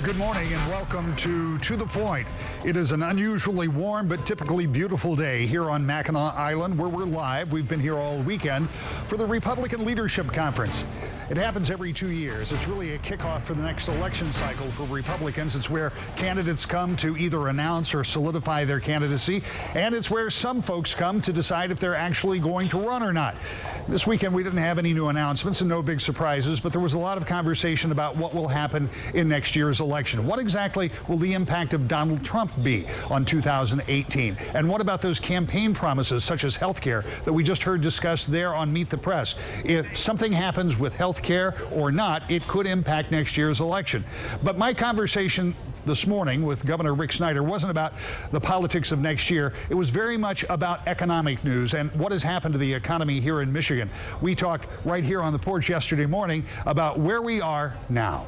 Good morning and welcome to the Point. It is an unusually warm but typically beautiful day here on Mackinac Island where we're live. We've been here all weekend for the Republican Leadership Conference. It happens every 2 years. It's really a kickoff for the next election cycle for Republicans. It's where candidates come to either announce or solidify their candidacy, and it's where some folks come to decide if they're actually going to run or not. This weekend we didn't have any new announcements and no big surprises, but there was a lot of conversation about what will happen in next year's election. What exactly will the impact of Donald Trump be on 2018? And what about those campaign promises such as health care that we just heard discussed there on Meet the Press? If something happens with health care or not, it could impact next year's election. But my conversation this morning with Governor Rick Snyder wasn't about the politics of next year. It was very much about economic news and what has happened to the economy here in Michigan. We talked right here on the porch yesterday morning about where we are now.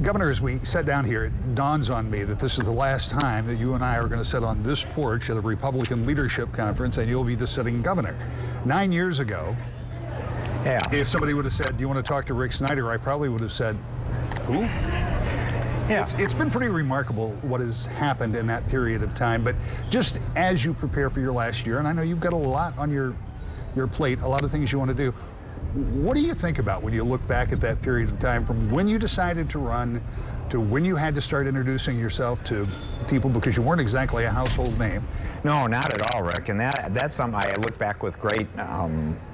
Governor, as we sat down here, it dawns on me that this is the last time that you and I are going to sit on this porch at a Republican Leadership Conference, and you'll be the sitting governor. 9 years ago, if somebody would have said, do you want to talk to Rick Snyder, I probably would have said, who? Yeah. It's been pretty remarkable what has happened in that period of time, but just as you prepare for your last year, and I know you've got a lot on your plate, a lot of things you want to do, what do you think about when you look back at that period of time from when you decided to run to when you had to start introducing yourself to people because you weren't exactly a household name? No, not at all, Rick. And that's something I look back with great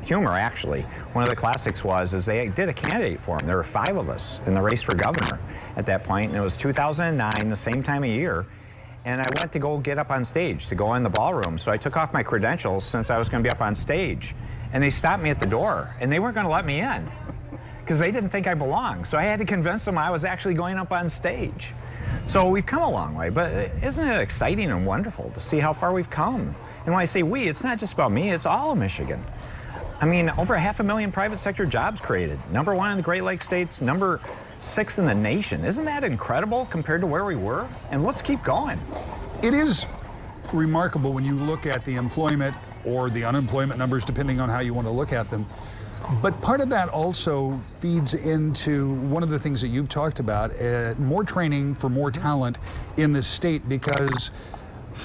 humor, actually. One of the classics was they did a candidate forum. There were 5 of us in the race for governor at that point, and it was 2009, the same time of year. And I went to go get up on stage, to go in the ballroom. So I took off my credentials since I was going to be up on stage. And they stopped me at the door, and they weren't going to let me in because they didn't think I belonged. So I had to convince them I was actually going up on stage. So we've come a long way, but isn't it exciting and wonderful to see how far we've come? And when I say we, it's not just about me, it's all of Michigan. I mean, over 500,000 private sector jobs created. #1 in the Great Lakes states, #6 in the nation. Isn't that incredible compared to where we were? And let's keep going. It is remarkable when you look at the employment or the unemployment numbers, depending on how you want to look at them. But part of that also feeds into one of the things that you've talked about, more training for more talent in this state, because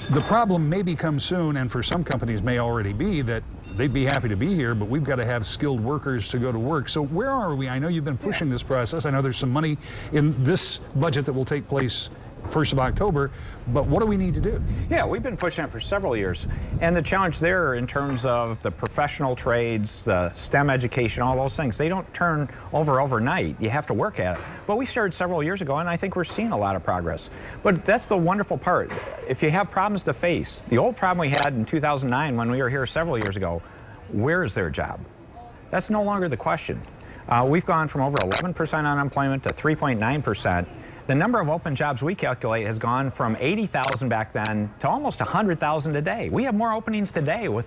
the problem may become soon, and for some companies may already be, that they'd be happy to be here, but we've got to have skilled workers to go to work. So where are we? I know you've been pushing this process. I know there's some money in this budget that will take place 1st of October, but what do we need to do? Yeah, we've been pushing it for several years. And the challenge there in terms of the professional trades, the STEM education, all those things, they don't turn over overnight. You have to work at it. But we started several years ago, and I think we're seeing a lot of progress. But that's the wonderful part. If you have problems to face, the old problem we had in 2009 when we were here several years ago, where is their job? That's no longer the question. We've gone from over 11% unemployment to 3.9%. The number of open jobs we calculate has gone from 80,000 back then to almost 100,000 today. We have more openings today with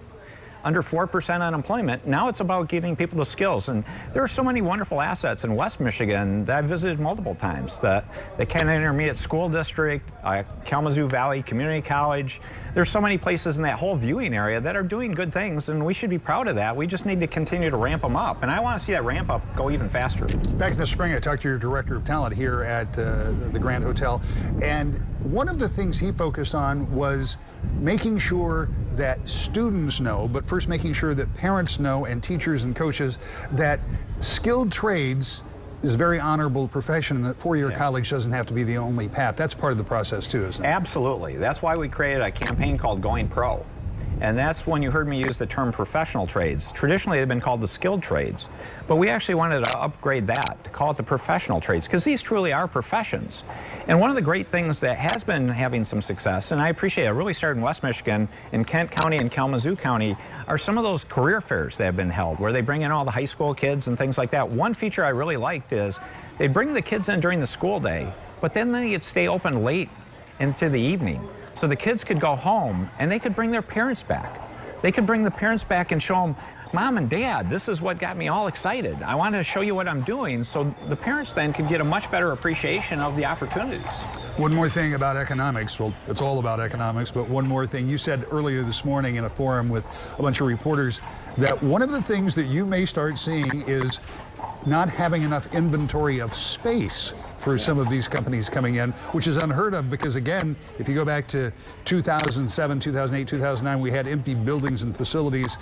under 4% unemployment. Now it's about getting people the skills. And there are so many wonderful assets in West Michigan that I've visited multiple times. The Kent Intermediate School District, Kalamazoo Valley Community College. There's so many places in that whole viewing area that are doing good things, and we should be proud of that. We just need to continue to ramp them up. And I want to see that ramp up go even faster. Back in the spring, I talked to your director of talent here at the Grand Hotel, and one of the things he focused on was making sure that students know, but first making sure that parents know, and teachers and coaches, that skilled trades is a very honorable profession, and that four-year college doesn't have to be the only path. That's part of the process too, isn't it? Absolutely. That's why we created a campaign called Going Pro. And that's when you heard me use the term professional trades. Traditionally, they've been called the skilled trades. But we actually wanted to upgrade that, to call it the professional trades, because these truly are professions. And one of the great things that has been having some success, and I appreciate it, really started in West Michigan, in Kent County and Kalamazoo County, are some of those career fairs that have been held, where they bring in all the high school kids and things like that. One feature I really liked is they bring the kids in during the school day, but then they'd stay open late into the evening. So the kids could go home and they could bring their parents back. They could bring the parents back and show them, Mom and Dad, this is what got me all excited. I want to show you what I'm doing. So the parents then could get a much better appreciation of the opportunities. One more thing about economics. Well, it's all about economics, but one more thing. You said earlier this morning in a forum with a bunch of reporters that one of the things that you may start seeing is not having enough inventory of space for some of these companies coming in, which is unheard of because, again, if you go back to 2007, 2008, 2009, we had empty buildings and facilities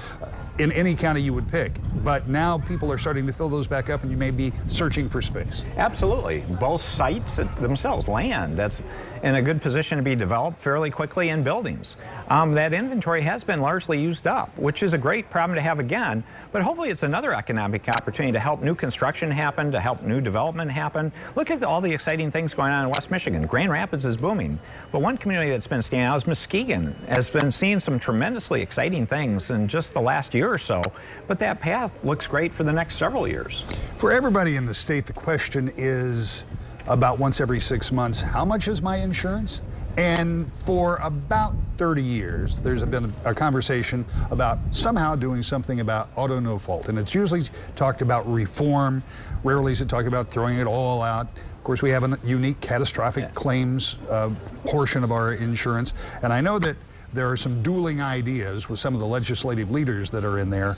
in any county you would pick. But now people are starting to fill those back up, and you may be searching for space. Absolutely. Both sites themselves, land that's in a good position to be developed fairly quickly, in buildings. That inventory has been largely used up, which is a great problem to have again, but hopefully it's another economic opportunity to help new construction happen, to help new development happen. Look at all the exciting things going on in West Michigan. Grand Rapids is booming, but one community that's been standing out is Muskegon, has been seeing some tremendously exciting things in just the last year or so, but that path looks great for the next several years. For everybody in the state, the question is about once every 6 months, how much is my insurance? And for about 30 years, there's been a conversation about somehow doing something about auto no fault. And it's usually talked about reform. Rarely is it talked about throwing it all out. Of course, we have a unique catastrophic claims portion of our insurance. And I know that there are some dueling ideas with some of the legislative leaders that are in there.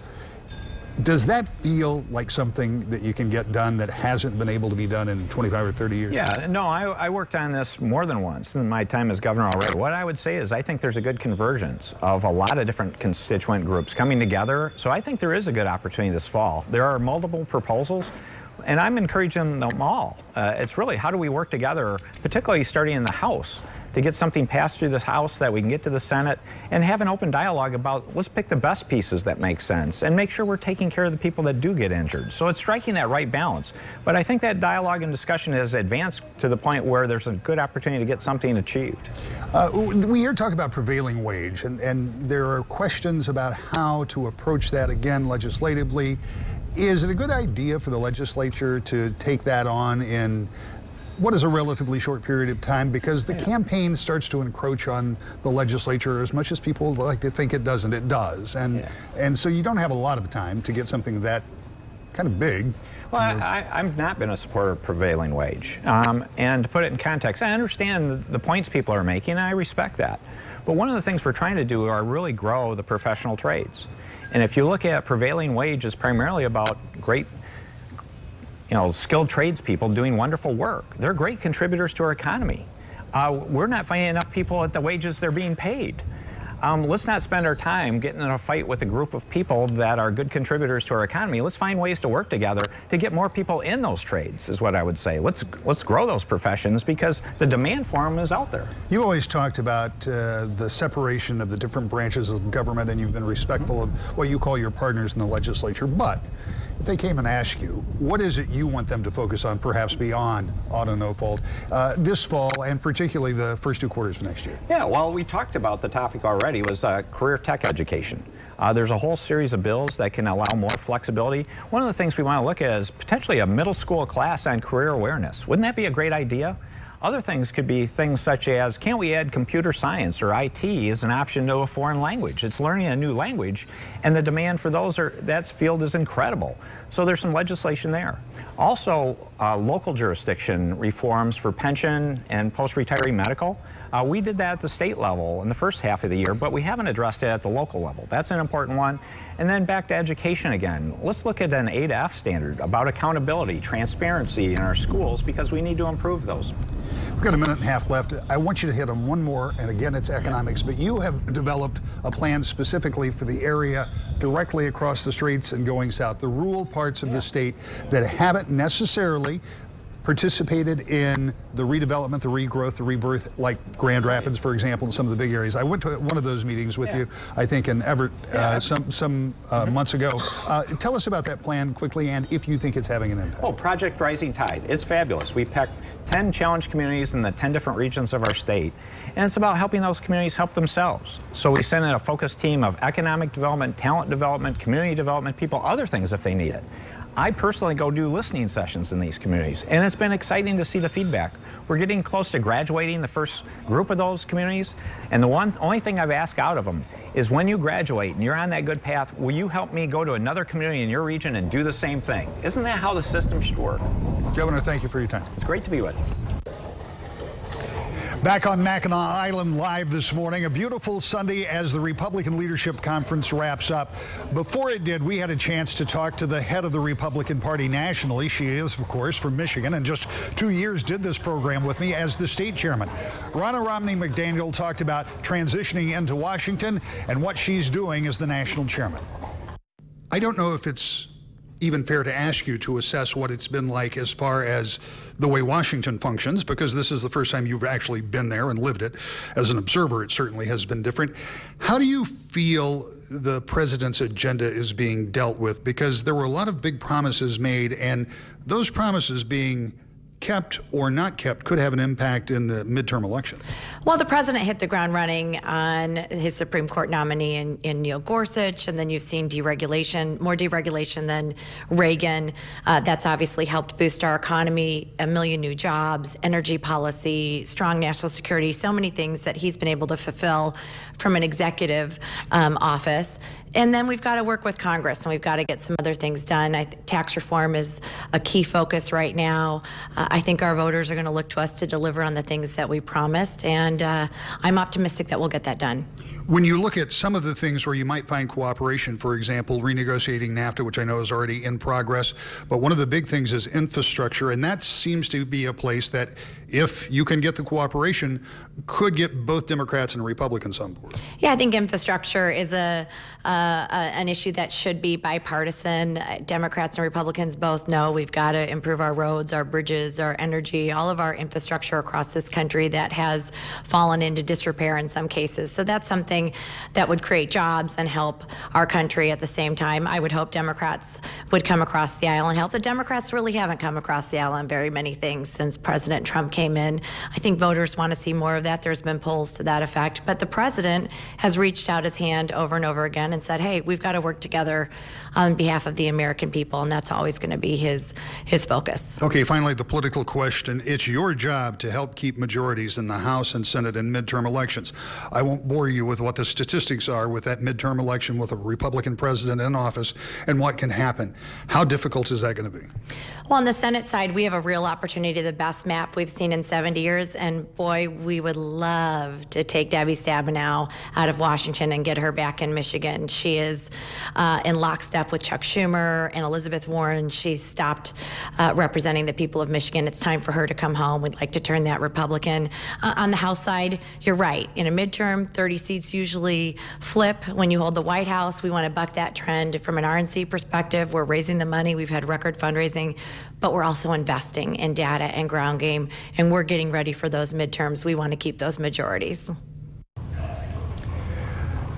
Does that feel like something that you can get done that hasn't been able to be done in 25 or 30 years? Yeah, no, I worked on this more than once in my time as governor already. What I would say is I think there's a good convergence of a lot of different constituent groups coming together. So I think there is a good opportunity this fall. There are multiple proposals, and I'm encouraging them all. It's really how do we work together, particularly starting in the House, to get something passed through the House that we can get to the Senate and have an open dialogue about let's pick the best pieces that make sense and make sure we're taking care of the people that do get injured. So it's striking that right balance. But I think that dialogue and discussion has advanced to the point where there's a good opportunity to get something achieved. We hear talk about prevailing wage, and there are questions about how to approach that again legislatively. Is it a good idea for the legislature to take that on in what is a relatively short period of time, because the campaign starts to encroach on the legislature as much as people like to think it doesn't. It does, and so you don't have a lot of time to get something that kind of big. Well, I've not been a supporter of prevailing wage, and to put it in context, I understand the points people are making, and I respect that. But one of the things we're trying to do are really grow the professional trades. And if you look at prevailing wage, it's primarily about great, skilled tradespeople doing wonderful work. They're great contributors to our economy. We're not finding enough people at the wages they're being paid. Let's not spend our time getting in a fight with a group of people that are good contributors to our economy. Let's find ways to work together to get more people in those trades, is what I would say. Let's grow those professions because the demand for them is out there. You always talked about the separation of the different branches of government, and you've been respectful of what you call your partners in the legislature. But if they came and asked you, what is it you want them to focus on, perhaps beyond auto no fault, this fall, and particularly the first 2 quarters of next year? Yeah, well, we talked about the topic already, was career tech education. There's a whole series of bills that can allow more flexibility. One of the things we want to look at is potentially a middle school class on career awareness. Wouldn't that be a great idea? Other things could be things such as, can't we add computer science or IT as an option to a foreign language? It's learning a new language, and the demand for that field is incredible. So there's some legislation there. Also, local jurisdiction reforms for pension and post-retiree medical. We did that at the state level in the first half of the year, but we haven't addressed it at the local level. That's an important one. And then back to education again. Let's look at an A to F standard about accountability, transparency in our schools, because we need to improve those. We've got a minute and a half left. I want you to hit on one more, and again, it's economics, but you have developed a plan specifically for the area directly across the streets and going south, the rural parts of the state that haven't necessarily participated in the redevelopment, the regrowth, the rebirth, like Grand Rapids, for example, in some of the big areas. I went to one of those meetings with you, I think, in Everett some months ago. Tell us about that plan quickly, and if you think it's having an impact. Oh, Project Rising Tide. It's fabulous. We picked 10 challenged communities in the 10 different regions of our state, and it's about helping those communities help themselves. So we send in a focused team of economic development, talent development, community development people, other things if they need it. I personally go do listening sessions in these communities, and it's been exciting to see the feedback. We're getting close to graduating the first group of those communities, and the only thing I've asked out of them is when you graduate and you're on that good path, will you help me go to another community in your region and do the same thing? Isn't that how the system should work? Governor, thank you for your time. It's great to be with you. Back on Mackinac Island live this morning, a beautiful Sunday as the Republican Leadership Conference wraps up. Before it did, we had a chance to talk to the head of the Republican Party nationally. She is, of course, from Michigan, and just 2 years did this program with me as the state chairman. Ronna Romney McDaniel talked about transitioning into Washington and what she's doing as the national chairman. I don't know if it's even fair to ask you to assess what it's been like as far as the way Washington functions, because this is the first time you've actually been there and lived it. As an observer, it certainly has been different. How do you feel the president's agenda is being dealt with? Because there were a lot of big promises made, and those promises being kept or not kept could have an impact in the midterm election. Well, the president hit the ground running on his Supreme Court nominee in Neil Gorsuch, and then you've seen deregulation, more deregulation than Reagan. That's obviously helped boost our economy, 1 million new jobs, energy policy, strong national security, so many things that he's been able to fulfill from an executive office. And then we've got to work with Congress, and we've got to get some other things done. Tax reform is a key focus right now. I think our voters are going to look to us to deliver on the things that we promised, and I'm optimistic that we'll get that done. When you look at some of the things where you might find cooperation, for example, renegotiating NAFTA, which I know is already in progress, but one of the big things is infrastructure, and that seems to be a place that, if you can get the cooperation, could get both Democrats and Republicans on board. Yeah, I think infrastructure is an issue that should be bipartisan. Democrats and Republicans both know we've got to improve our roads, our bridges, our energy, all of our infrastructure across this country that has fallen into disrepair in some cases. So that's something that would create jobs and help our country at the same time. I would hope Democrats would come across the aisle and help. The Democrats really haven't come across the aisle on very many things since President Trump came in. I think voters want to see more of that. There's been polls to that effect. But the president has reached out his hand over and over again and said, hey, we've got to work together on behalf of the American people, and that's always going to be his focus. Okay, finally, the political question. It's your job to help keep majorities in the House and Senate in midterm elections. I won't bore you with what the statistics are with that midterm election with a Republican president in office and what can happen. How difficult is that going to be? Well, on the Senate side, we have a real opportunity, the best map we've seen in 70 years, and boy, we would love to take Debbie Stabenow out of Washington and get her back in Michigan. She is in lockstep with Chuck Schumer and Elizabeth Warren. She's stopped representing the people of Michigan. It's time for her to come home. We'd like to turn that Republican. On the House side, you're right. In a midterm, 30 seats usually flip when you hold the White House. We want to buck that trend. From an RNC perspective, we're raising the money. We've had record fundraising, but we're also investing in data and ground game, and we're getting ready for those midterms. We want to keep those majorities.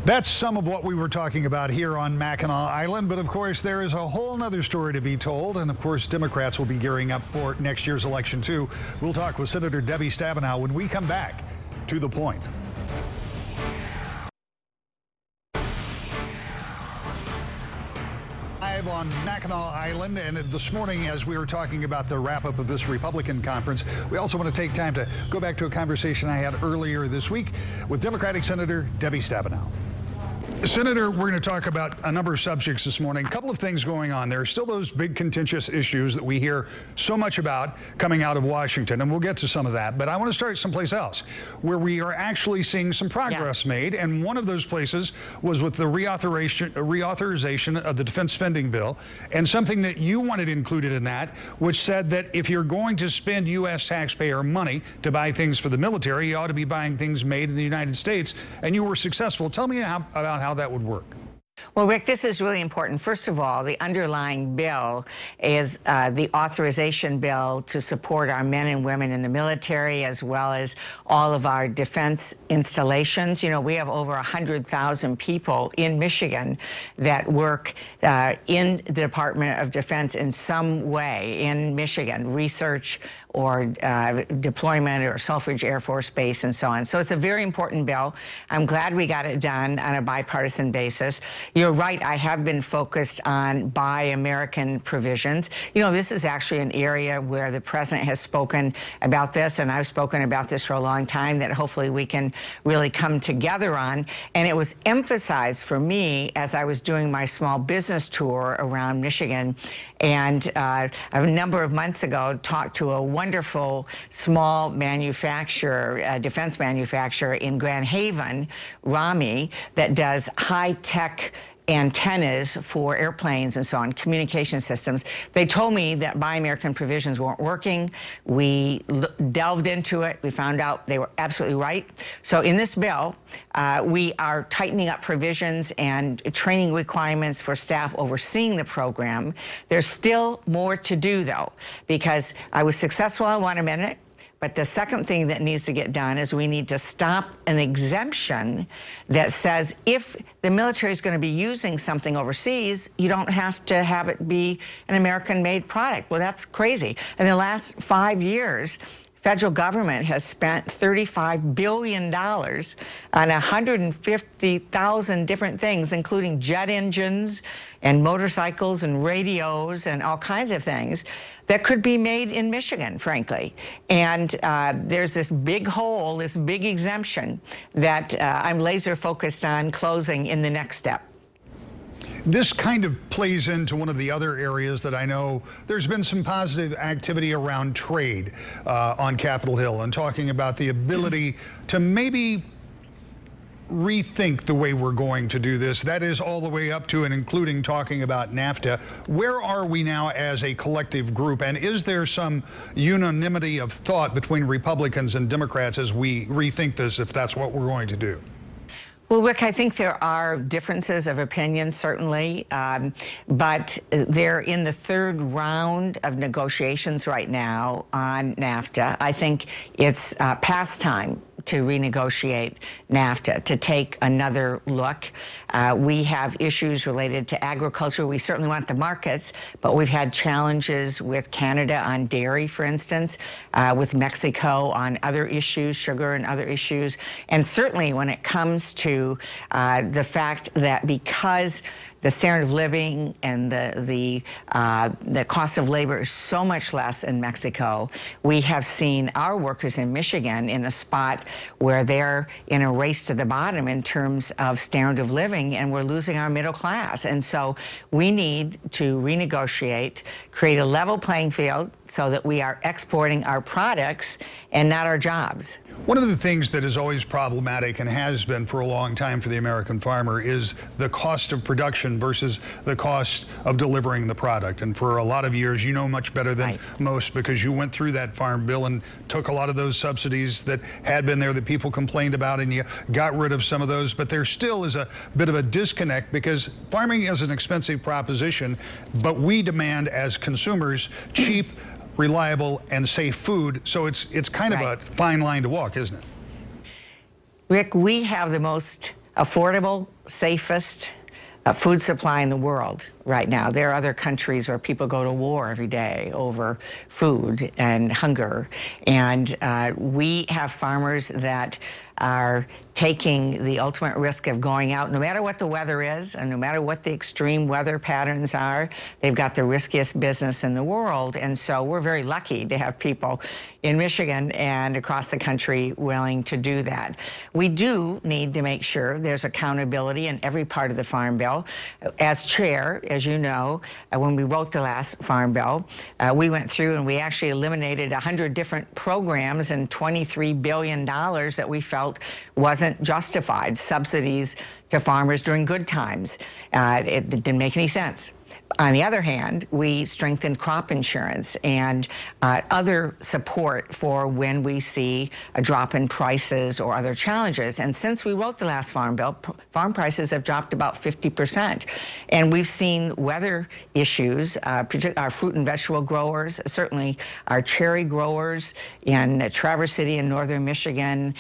That's some of what we were talking about here on Mackinac Island, but of course there is a whole other story to be told, and of course Democrats will be gearing up for next year's election too. We'll talk with Senator Debbie Stabenow when we come back to The Point. On Mackinac Island, and this morning, as we were talking about the wrap-up of this Republican conference, we also want to take time to go back to a conversation I had earlier this week with Democratic Senator Debbie Stabenow. Senator, we're going to talk about a number of subjects this morning. A couple of things going on. There are still those big contentious issues that we hear so much about coming out of Washington, and we'll get to some of that. But I want to start someplace else where we are actually seeing some progress made, and one of those places was with the reauthorization of the defense spending bill, and something that you wanted included in that, which said that if you're going to spend U.S. taxpayer money to buy things for the military, you ought to be buying things made in the United States, and you were successful. Tell me about how that would work. Well, Rick, this is really important. First of all, the underlying bill is the authorization bill to support our men and women in the military, as well as all of our defense installations. You know, we have over 100,000 people in Michigan that work in the Department of Defense in some way in Michigan, research or deployment or Selfridge Air Force Base and so on. So it's a very important bill. I'm glad we got it done on a bipartisan basis. You're right, I have been focused on Buy American provisions. You know, this is actually an area where the president has spoken about this, and I've spoken about this for a long time, that hopefully we can really come together on. And it was emphasized for me as I was doing my small business tour around Michigan, and a number of months ago talked to a wonderful small manufacturer, defense manufacturer in Grand Haven, Rami, that does high-tech antennas for airplanes and so on, communication systems. They told me that Buy American provisions weren't working. We delved into it. We found out they were absolutely right. So in this bill, we are tightening up provisions and training requirements for staff overseeing the program. There's still more to do, though, because I was successful on one amendment. But the second thing that needs to get done is we need to stop an exemption that says if the military is going to be using something overseas, you don't have to have it be an American-made product. Well, that's crazy. In the last 5 years, federal government has spent $35 billion on 150,000 different things, including jet engines and motorcycles and radios and all kinds of things that could be made in Michigan, frankly. And there's this big hole, this big exemption that I'm laser focused on closing in the next step. This kind of plays into one of the other areas that I know there's been some positive activity around trade on Capitol Hill, and talking about the ability to maybe rethink the way we're going to do this. That is all the way up to and including talking about NAFTA. Where are we now as a collective group, and is there some unanimity of thought between Republicans and Democrats as we rethink this, if that's what we're going to do? Well, Rick, I think there are differences of opinion, certainly, but they're in the third round of negotiations right now on NAFTA. I think it's past time to renegotiate NAFTA, to take another look. We have issues related to agriculture. We certainly want the markets, but we've had challenges with Canada on dairy, for instance, with Mexico on other issues, sugar and other issues. And certainly when it comes to the fact that because the standard of living and the cost of labor is so much less in Mexico, we have seen our workers in Michigan in a spot where they're in a race to the bottom in terms of standard of living, and we're losing our middle class. And so we need to renegotiate, create a level playing field so that we are exporting our products and not our jobs. One of the things that is always problematic, and has been for a long time for the American farmer, is the cost of production versus the cost of delivering the product. And for a lot of years, you know much better than most, because you went through that farm bill and took a lot of those subsidies that had been there that people complained about, and you got rid of some of those. But there still is a bit of a disconnect, because farming is an expensive proposition, but we demand as consumers cheap, reliable, and safe food. So it's kind of a fine line to walk, isn't it? Rick, we have the most affordable, safest food supply in the world right now. There are other countries where people go to war every day over food and hunger. And we have farmers that are taking the ultimate risk of going out, no matter what the weather is and no matter what the extreme weather patterns are. They've got the riskiest business in the world. And so we're very lucky to have people in Michigan and across the country willing to do that. We do need to make sure there's accountability in every part of the Farm Bill. As chair, as you know, when we wrote the last Farm Bill, we went through and we actually eliminated 100 different programs and $23 billion that we felt wasn't justified, subsidies to farmers during good times. It didn't make any sense. On the other hand, we strengthened crop insurance and other support for when we see a drop in prices or other challenges. And since we wrote the last Farm Bill, farm prices have dropped about 50%. And we've seen weather issues, particularly our fruit and vegetable growers, certainly our cherry growers in Traverse City in northern Michigan,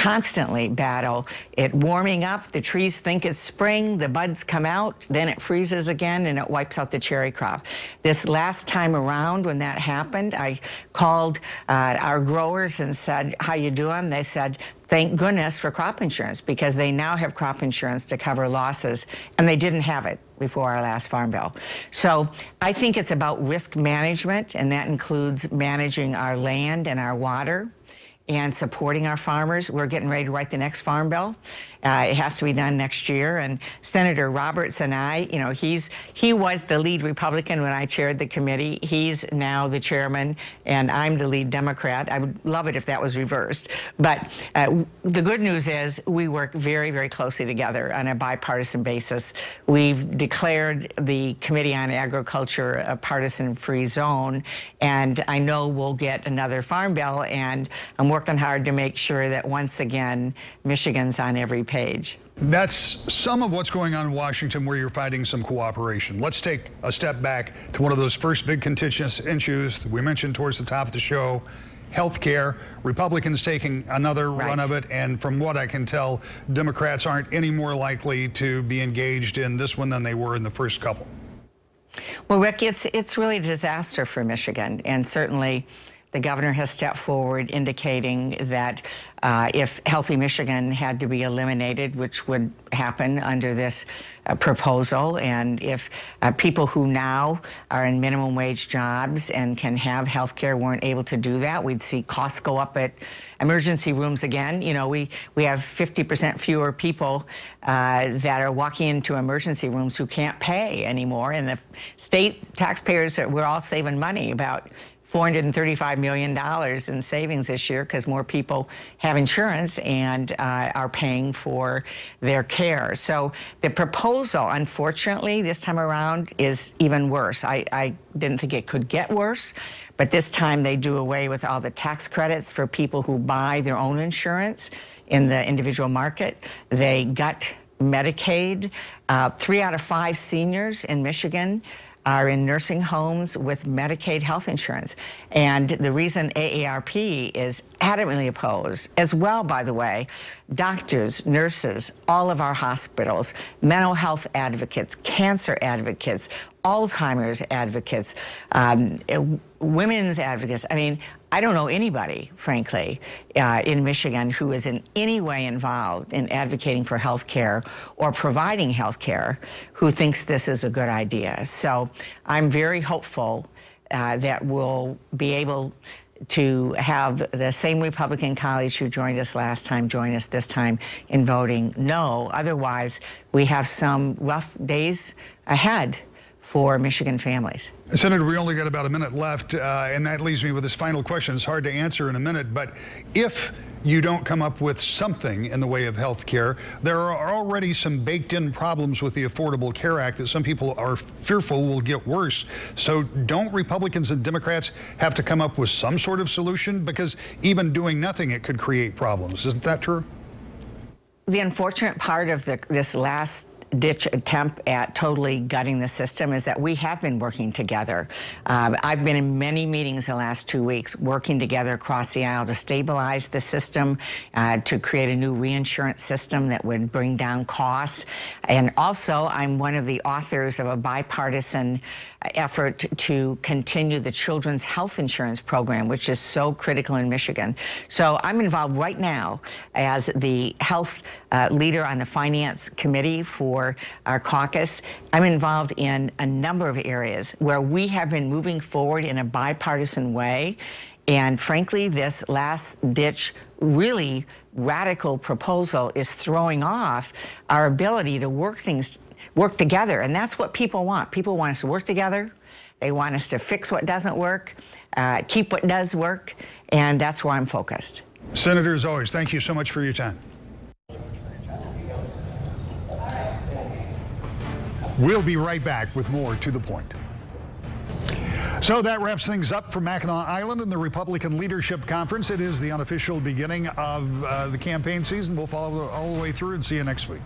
constantly battle it warming up. The trees think it's spring, the buds come out, then it freezes again and it wipes out the cherry crop. This last time around when that happened, I called our growers and said, how you doing? They said, thank goodness for crop insurance, because they now have crop insurance to cover losses, and they didn't have it before our last Farm Bill. So I think it's about risk management, and that includes managing our land and our water and supporting our farmers. We're getting ready to write the next Farm Bill. It has to be done next year. And Senator Roberts and I, you know, he was the lead Republican when I chaired the committee. He's now the chairman, and I'm the lead Democrat. I would love it if that was reversed. But the good news is we work very, very closely together on a bipartisan basis. We've declared the Committee on Agriculture a partisan-free zone, and I know we'll get another Farm Bill, and I'm working hard to make sure that once again, Michigan's on every page. That's some of what's going on in Washington, where you're fighting some cooperation. Let's take a step back to one of those first big contentious issues we mentioned towards the top of the show, health care. Republicans taking another run of it, and from what I can tell, Democrats aren't any more likely to be engaged in this one than they were in the first couple. Well, Rick, it's really a disaster for Michigan, and certainly the governor has stepped forward indicating that if Healthy Michigan had to be eliminated, which would happen under this proposal, and if people who now are in minimum wage jobs and can have health care weren't able to do that, we'd see costs go up at emergency rooms again. You know, we have 50% fewer people that are walking into emergency rooms who can't pay anymore, and the state taxpayers, we're all saving money, about $435 million in savings this year, because more people have insurance and are paying for their care. So the proposal, unfortunately, this time around is even worse. I didn't think it could get worse, but this time they do away with all the tax credits for people who buy their own insurance in the individual market. They gut Medicaid. 3 out of 5 seniors in Michigan are in nursing homes with Medicaid health insurance. And the reason AARP is adamantly opposed, as well, by the way, doctors, nurses, all of our hospitals, mental health advocates, cancer advocates, Alzheimer's advocates, women's advocates. I mean, I don't know anybody, frankly, in Michigan who is in any way involved in advocating for health care or providing health care who thinks this is a good idea. So I'm very hopeful that we'll be able to have the same Republican colleagues who joined us last time join us this time in voting no. Otherwise, we have some rough days ahead for Michigan families. Senator, we only got about a minute left, and that leaves me with this final question. It's hard to answer in a minute, but if you don't come up with something in the way of health care, there are already some baked-in problems with the Affordable Care Act that some people are fearful will get worse. So don't Republicans and Democrats have to come up with some sort of solution? Because even doing nothing, it could create problems. Isn't that true? The unfortunate part of this last ditch attempt at totally gutting the system is that we have been working together. I've been in many meetings the last 2 weeks working together across the aisle to stabilize the system, to create a new reinsurance system that would bring down costs. And also, I'm one of the authors of a bipartisan effort to continue the children's health insurance program, which is so critical in Michigan. So I'm involved right now as the health leader on the Finance Committee for our caucus. I'm involved in a number of areas where we have been moving forward in a bipartisan way. And frankly, this last-ditch, really radical proposal is throwing off our ability to work together. And that's what people want. People want us to work together. They want us to fix what doesn't work, keep what does work, and that's where I'm focused. Senator, as always, thank you so much for your time. We'll be right back with more To the Point. So that wraps things up for Mackinac Island and the Republican Leadership Conference. It is the unofficial beginning of the campaign season. We'll follow all the way through and see you next week.